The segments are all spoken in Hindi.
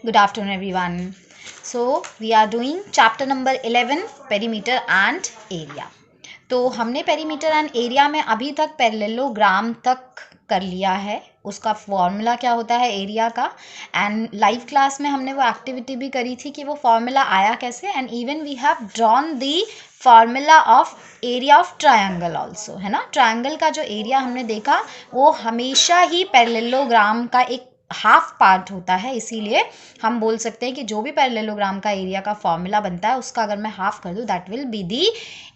Good afternoon, everyone. So, we are doing chapter number 11, perimeter and area. तो हमने पेरीमीटर एंड एरिया में अभी तक पैरेललोग्राम तक कर लिया है, उसका फॉर्मूला क्या होता है एरिया का, एंड लाइव क्लास में हमने वो एक्टिविटी भी करी थी कि वो फॉर्मूला आया कैसे, and even we have drawn the formula of area of triangle also, है ना। ट्रायंगल का जो एरिया हमने देखा वो हमेशा ही पैरेललोग्राम का एक हाफ पार्ट होता है, इसीलिए हम बोल सकते हैं कि जो भी पैरेललोग्राम का एरिया का फॉर्मूला बनता है उसका अगर मैं हाफ कर दूँ that will be the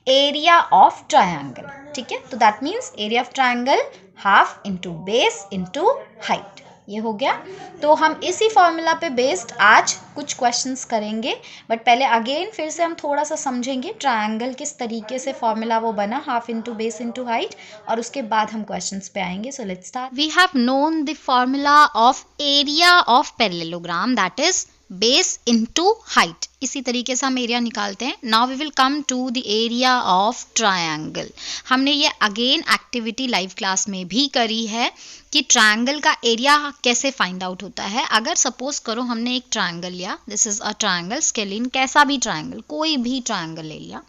area of triangle. ठीक है, तो that means area of triangle half into base into height, ये हो गया। तो हम इसी फॉर्मूला पे बेस्ड आज कुछ क्वेश्चंस करेंगे, बट पहले अगेन फिर से हम थोड़ा सा समझेंगे ट्रायंगल किस तरीके से फॉर्मूला वो बना, half into base into height, और उसके बाद हम क्वेश्चंस पे आएंगे। So let's start. We have known the formula of area of parallelogram, that is base into height. इसी तरीके से हम एरिया निकालते हैं। Now we will come to the area of triangle. हमने ये अगेन एक्टिविटी लाइव क्लास में भी करी है कि ट्रायंगल का एरिया कैसे फाइंड आउट होता है। अगर सपोज करो हमने एक ट्रायंगल लिया, this is a triangle, scalene कैसा भी ट्रायंगल, कोई भी ट्रायंगल ले लिया,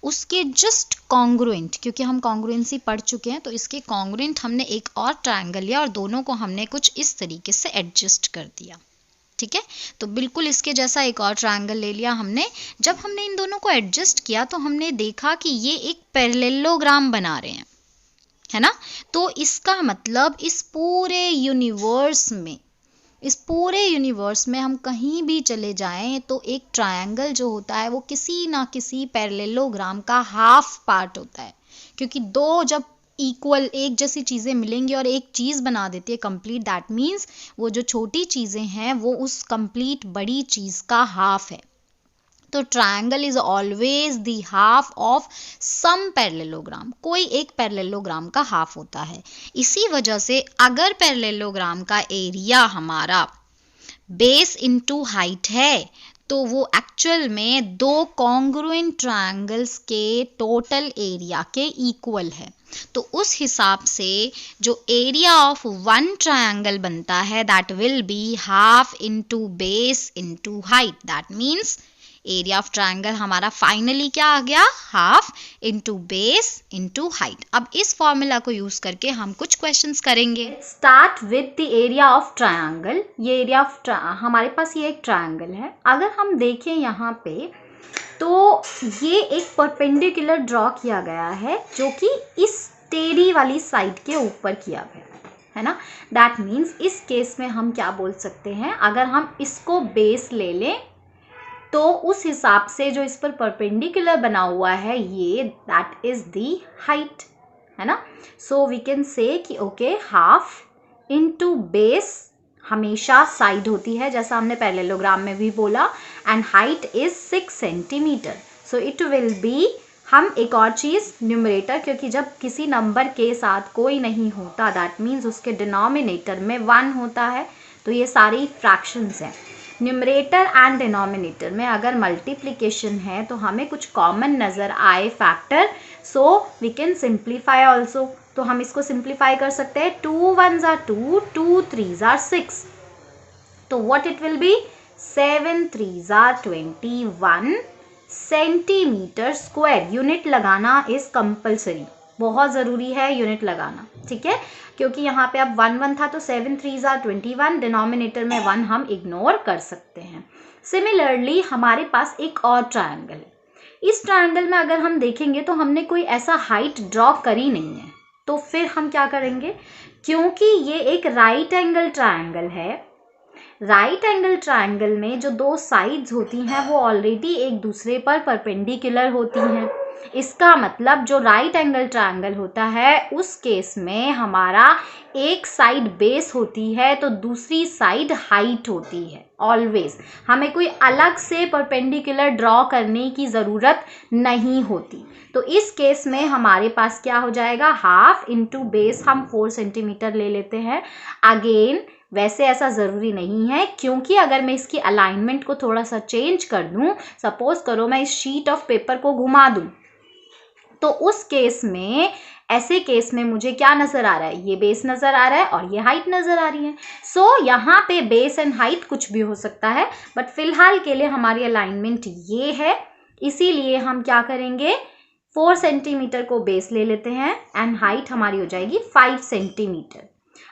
उसके जस्ट कॉन्ग्रुएंट, क्योंकि हम कॉन्ग्रुएंसी पढ़ चुके हैं तो इसके कॉन्ग्रुएंट हमने एक और ट्रायंगल लिया और दोनों को हमने कुछ इस तरीके से एडजस्ट कर दिया। ठीक है, तो बिल्कुल इसके जैसा एक और ट्रायंगल ले लिया हमने। जब हमने इन दोनों को एडजस्ट किया तो हमने देखा कि ये एक पैरेललोग्राम बना रहे हैं, है ना। तो इसका मतलब इस पूरे यूनिवर्स में हम कहीं भी चले जाएं तो एक ट्रायंगल जो होता है वो किसी ना किसी पैरेललोग्राम का हाफ पार्ट होता है, क्योंकि दो जब इक्वल एक जैसी चीज़ें मिलेंगी और एक चीज़ बना देती है कंप्लीट, दैट मीन्स वो जो छोटी चीज़ें हैं वो उस कंप्लीट बड़ी चीज़ का हाफ है। तो triangle is always the half of some parallelogram, कोई एक पैरेललोग्राम का हाफ होता है। इसी वजह से अगर पैरेललोग्राम का एरिया हमारा बेस इनटू हाइट है तो वो एक्चुअल में दो कॉन्ग्रुएंट ट्रायंगल्स के टोटल एरिया के इक्वल है। तो उस हिसाब से जो एरिया ऑफ वन ट्रायंगल बनता है that will be half into base into height, that means area of triangle हमारा फाइनली क्या आ गया, half into base into height. अब इस फॉर्मूला को यूज करके हम कुछ क्वेश्चंस करेंगे। Start with the area of triangle. ये एरिया ऑफ हमारे पास ये एक ट्रायंगल है। अगर हम देखें यहाँ पे तो ये एक परपेंडिकुलर ड्रॉ किया गया है जो कि इस टेढ़ी वाली साइड के ऊपर किया गया है ना। दैट मीन्स इस केस में हम क्या बोल सकते हैं, अगर हम इसको बेस ले लें तो उस हिसाब से जो इस पर परपेंडिकुलर बना हुआ है ये दैट इज दी हाइट, है ना। सो वी कैन से कि ओके हाफ इनटू बेस हमेशा साइड होती है जैसा हमने पैरेललोग्राम में भी बोला, and height is 6 centimetre. So it will be, हम एक और चीज़ न्यूमरेटर, क्योंकि जब किसी नंबर के साथ कोई नहीं होता दैट मीन्स उसके डिनोमिनेटर में 1 होता है, तो ये सारी फ्रैक्शंस हैं। न्यूमरेटर एंड डिनोमिनेटर में अगर मल्टीप्लिकेशन है तो हमें कुछ कॉमन नज़र आए factor, so we can simplify also. तो हम इसको सिंप्लीफाई कर सकते हैं, 2 1s are 2, 2 3s are 6, तो what it will be, 7 3s are 21 centimetre square. Unit लगाना इज कंपल्सरी, बहुत ज़रूरी है यूनिट लगाना, ठीक है, क्योंकि यहाँ पे अब 1 1 था तो 7 3s are 21, डिनोमिनेटर में 1 हम इग्नोर कर सकते हैं। सिमिलरली हमारे पास एक और ट्रायंगल है। इस ट्रायंगल में अगर हम देखेंगे तो हमने कोई ऐसा हाइट ड्रॉ करी नहीं है, तो फिर हम क्या करेंगे, क्योंकि ये एक राइट एंगल ट्रायंगल है, राइट एंगल ट्रायंगल में जो दो साइड्स होती हैं वो ऑलरेडी एक दूसरे पर परपेंडिकुलर होती हैं। इसका मतलब जो राइट एंगल ट्रायंगल होता है उस केस में हमारा एक साइड बेस होती है तो दूसरी साइड हाइट होती है। ऑलवेज हमें कोई अलग से परपेंडिकुलर ड्रॉ करने की ज़रूरत नहीं होती। तो इस केस में हमारे पास क्या हो जाएगा, हाफ इंटू बेस हम 4 सेंटीमीटर ले लेते हैं। अगेन वैसे ऐसा ज़रूरी नहीं है, क्योंकि अगर मैं इसकी अलाइनमेंट को थोड़ा सा चेंज कर दूं, सपोज करो मैं इस शीट ऑफ पेपर को घुमा दूं, तो उस केस में ऐसे केस में मुझे क्या नजर आ रहा है, ये बेस नजर आ रहा है और ये हाइट नजर आ रही है। सो यहाँ पे बेस एंड हाइट कुछ भी हो सकता है, बट फिलहाल के लिए हमारी अलाइनमेंट ये है, इसीलिए हम क्या करेंगे 4 सेंटीमीटर को बेस ले लेते हैं एंड हाइट हमारी हो जाएगी 5 सेंटीमीटर।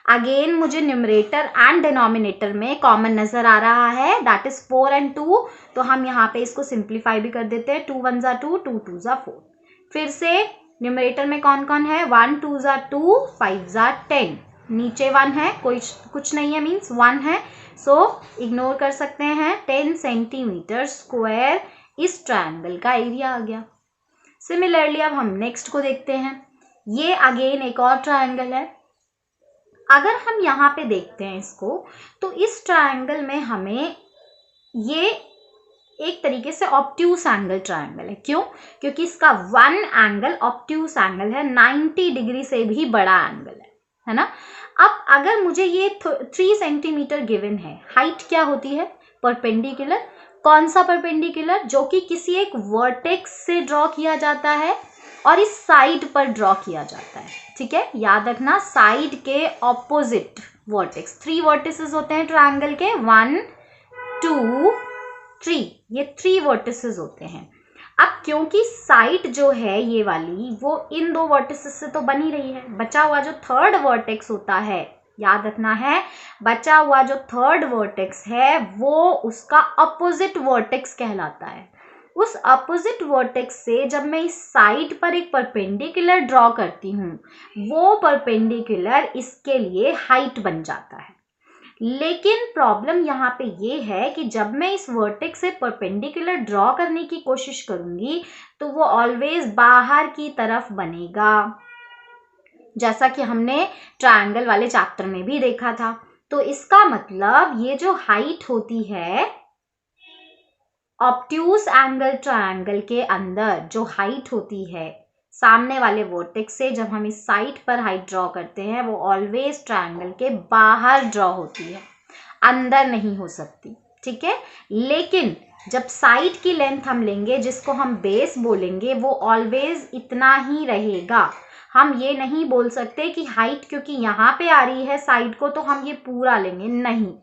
अगेन मुझे न्यूमरेटर एंड डिनोमिनेटर में कॉमन नजर आ रहा है, दैट इज 4 एंड 2, तो हम यहाँ पे इसको सिंप्लीफाई भी कर देते हैं। 2 1 जा 2, 2 2 जा 4। फिर से न्यूमरेटर में कौन कौन है, 1 2 जा 2, 5 जा 10, नीचे 1 है, कोई कुछ नहीं है, मीन्स 1 है, सो इग्नोर कर सकते हैं। 10 सेंटीमीटर स्क्वायर इस ट्रायंगल का एरिया आ गया। सिमिलरली अब हम नेक्स्ट को देखते हैं। ये अगेन एक और ट्रायंगल है। अगर हम यहाँ पे देखते हैं इसको, तो इस ट्रायंगल में हमें ये एक तरीके से ऑब्ट्यूस एंगल ट्रायंगल है। क्यों? क्योंकि इसका वन एंगल ऑब्ट्यूस एंगल है, 90 डिग्री से भी बड़ा एंगल है ना। अब अगर मुझे ये 3 सेंटीमीटर गिवन है, हाइट क्या होती है, परपेंडिकुलर। कौन सा परपेंडिकुलर? जो कि किसी एक वर्टेक्स से ड्रॉ किया जाता है और इस साइड पर ड्रॉ किया जाता है, ठीक है, याद रखना, साइड के ऑपोजिट वर्टेक्स। 3 वर्टिसेस होते हैं ट्रायंगल के, 1 2 3, ये 3 वर्टिसेस होते हैं। अब क्योंकि साइड जो है ये वाली, वो इन 2 वर्टिसेस से तो बनी रही है, बचा हुआ जो थर्ड वर्टेक्स होता है, याद रखना है, बचा हुआ जो थर्ड वर्टेक्स है वो उसका अपोजिट वर्टेक्स कहलाता है। उस अपोजिट वर्टेक्स से जब मैं इस साइड पर एक परपेंडिकुलर ड्रॉ करती हूँ, वो परपेंडिकुलर इसके लिए हाइट बन जाता है। लेकिन प्रॉब्लम यहाँ पे ये है कि जब मैं इस वर्टेक्स से परपेंडिकुलर ड्रॉ करने की कोशिश करूंगी तो वो ऑलवेज बाहर की तरफ बनेगा, जैसा कि हमने ट्रायंगल वाले चैप्टर में भी देखा था। तो इसका मतलब ये जो हाइट होती है ऑब्ट्यूस एंगल ट्रायंगल के अंदर, जो हाइट होती है सामने वाले वर्टेक्स से, जब हम इस साइड पर हाइट ड्रॉ करते हैं, वो ऑलवेज ट्रायंगल के बाहर ड्रॉ होती है, अंदर नहीं हो सकती, ठीक है। लेकिन जब साइड की लेंथ हम लेंगे, जिसको हम बेस बोलेंगे, वो ऑलवेज इतना ही रहेगा। हम ये नहीं बोल सकते कि हाइट क्योंकि यहाँ पे आ रही है साइड को तो हम ये पूरा लेंगे, नहीं,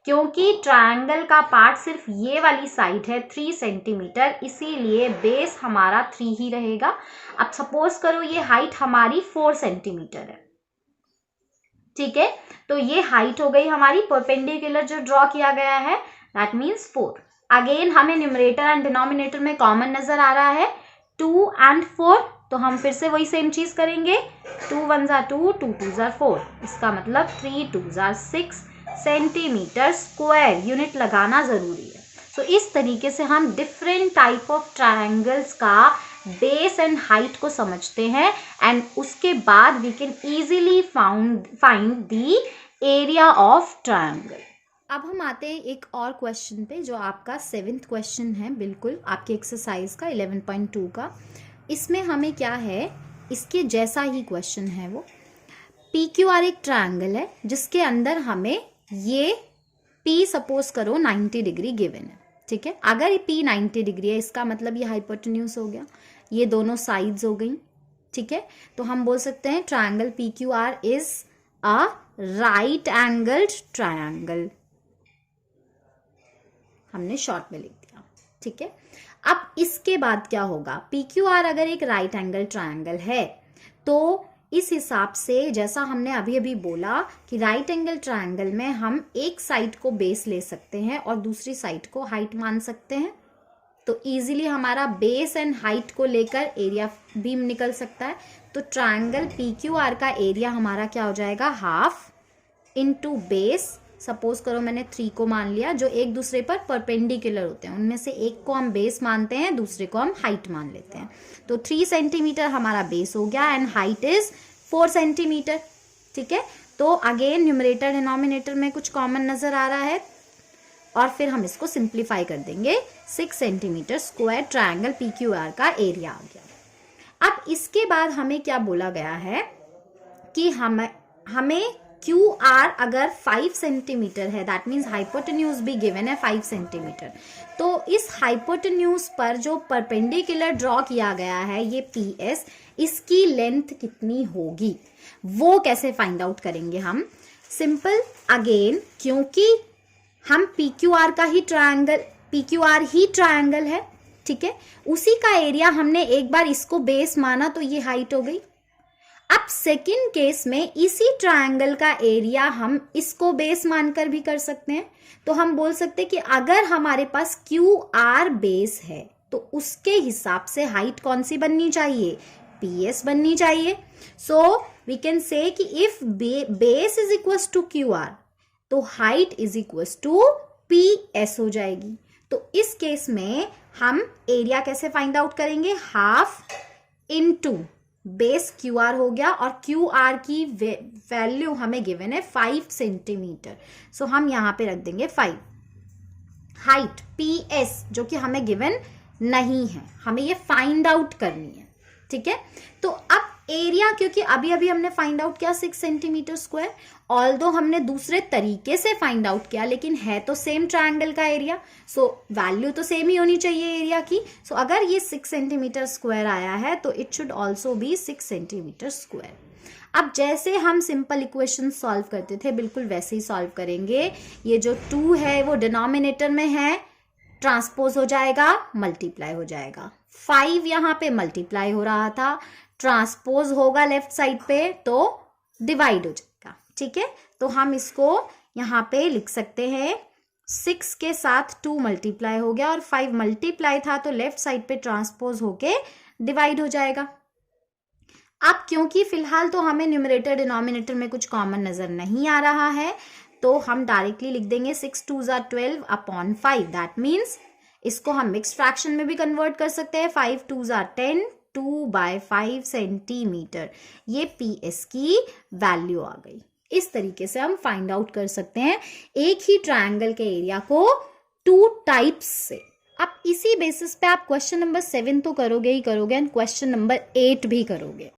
क्योंकि ट्रायंगल का पार्ट सिर्फ ये वाली साइड है 3 सेंटीमीटर, इसीलिए बेस हमारा 3 ही रहेगा। अब सपोज करो ये हाइट हमारी 4 सेंटीमीटर है, ठीक है, तो ये हाइट हो गई हमारी, परपेंडिकुलर जो ड्रॉ किया गया है, दैट मीन्स 4। अगेन हमें न्यूमरेटर एंड डिनोमिनेटर में कॉमन नजर आ रहा है 2 एंड 4, तो हम फिर से वही सेम चीज करेंगे, 2 1 जा 2, 2 2 जा 4, इसका मतलब 3 2 जा 6 सेंटीमीटर स्क्वायर, यूनिट लगाना जरूरी है। सो इस तरीके से हम डिफरेंट टाइप ऑफ ट्रायंगल्स का बेस एंड हाइट को समझते हैं, एंड उसके बाद we can easily find the area of triangle. अब हम आते हैं एक और क्वेश्चन पे, जो आपका 7th क्वेश्चन है, बिल्कुल आपके एक्सरसाइज का 11.2 का। इसमें हमें क्या है, इसके जैसा ही क्वेश्चन है वो। PQR एक ट्रायंगल है जिसके अंदर हमें ये P सपोज करो 90 डिग्री गिवन है, ठीक है। अगर P 90 डिग्री है, इसका मतलब ये हाइपोटेन्यूज हो गया, ये दोनों साइड्स हो गई, ठीक है। तो हम बोल सकते हैं triangle PQR is a right angled triangle, हमने शॉर्ट में लिख दिया, ठीक है। अब इसके बाद क्या होगा, PQR अगर एक राइट एंगल ट्रायंगल है तो इस हिसाब से, जैसा हमने अभी अभी बोला कि राइट एंगल ट्रायंगल में हम एक साइड को बेस ले सकते हैं और दूसरी साइड को हाइट मान सकते हैं, तो इजीली हमारा बेस एंड हाइट को लेकर एरिया भी निकल सकता है। तो ट्रायंगल PQR का एरिया हमारा क्या हो जाएगा, हाफ इनटू बेस, सपोज करो मैंने 3 को मान लिया, जो एक दूसरे पर परपेंडिकुलर होते हैं, उनमें से एक को हम बेस मानते हैं, दूसरे को हम हाइट मान लेते हैं। तो 3 सेंटीमीटर हमारा बेस हो गया एंड हाइट इज 4 सेंटीमीटर, ठीक है। तो अगेन न्यूमरेटर डिनोमिनेटर में कुछ कॉमन नजर आ रहा है और फिर हम इसको सिंप्लीफाई कर देंगे, 6 सेंटीमीटर स्क्वायर ट्रायंगल PQR का एरिया आ गया। अब इसके बाद हमें क्या बोला गया है कि हमें क्यू आर अगर 5 सेंटीमीटर है, दैट मीन्स हाइपोटेन्यूज भी गिवन है 5 सेंटीमीटर, तो इस हाइपोटेन्यूज पर जो परपेंडिकुलर ड्रॉ किया गया है ये पी एस, इसकी लेंथ कितनी होगी वो कैसे फाइंड आउट करेंगे हम? सिंपल, अगेन क्योंकि हम पी क्यू आर का ही ट्रायंगल, पी क्यू आर ही ट्रायंगल है, ठीक है, उसी का एरिया हमने एक बार इसको बेस माना तो ये हाइट हो गई। अब सेकंड केस में इसी ट्रायंगल का एरिया हम इसको बेस मानकर भी कर सकते हैं, तो हम बोल सकते हैं कि अगर हमारे पास क्यू आर बेस है तो उसके हिसाब से हाइट कौन सी बननी चाहिए? पी एस बननी चाहिए। सो we can say that if base is equals to Q R तो height is equals to P S हो जाएगी। तो इस केस में हम एरिया कैसे फाइंड आउट करेंगे? Half into base Q R हो गया, और क्यू आर की वैल्यू हमें गिवन है 5 सेंटीमीटर, सो हम यहां पे रख देंगे 5। हाइट पी एस जो कि हमें गिवन नहीं है, हमें ये फाइंड आउट करनी है, ठीक है। तो अब एरिया, क्योंकि अभी अभी हमने फाइंड आउट किया 6 सेंटीमीटर स्क्वायर, ऑल्दो हमने दूसरे तरीके से फाइंड आउट किया लेकिन है तो सेम ट्रायंगल का एरिया, सो वैल्यू तो सेम ही होनी चाहिए एरिया की। सो अगर ये 6 सेंटीमीटर स्क्वायर आया है तो it should also be 6 centimetre square. अब जैसे हम सिंपल इक्वेशन सॉल्व करते थे बिल्कुल वैसे ही सॉल्व करेंगे। ये जो 2 है वो डिनोमिनेटर में है, ट्रांसपोज हो जाएगा, मल्टीप्लाई हो जाएगा। 5 यहाँ पे मल्टीप्लाई हो रहा था, ट्रांसपोज होगा लेफ्ट साइड पे तो डिवाइड हो जाएगा, ठीक है। तो हम इसको यहाँ पे लिख सकते हैं 6 के साथ 2 मल्टीप्लाई हो गया और 5 मल्टीप्लाई था तो लेफ्ट साइड पे ट्रांसपोज होके डिवाइड हो जाएगा। अब क्योंकि फिलहाल तो हमें न्यूमरेटर डिनोमिनेटर में कुछ कॉमन नजर नहीं आ रहा है तो हम डायरेक्टली लिख देंगे 6 2 12 अपॉन 5। दैट मीन्स इसको हम मिक्स फ्रैक्शन में भी कन्वर्ट कर सकते हैं। 5 2 10, 2/5 सेंटीमीटर, ये पी एस की वैल्यू आ गई। इस तरीके से हम फाइंड आउट कर सकते हैं एक ही ट्रायंगल के एरिया को 2 टाइप्स से। अब इसी बेसिस पे आप क्वेश्चन नंबर 7 तो करोगे ही करोगे एंड क्वेश्चन नंबर 8 भी करोगे।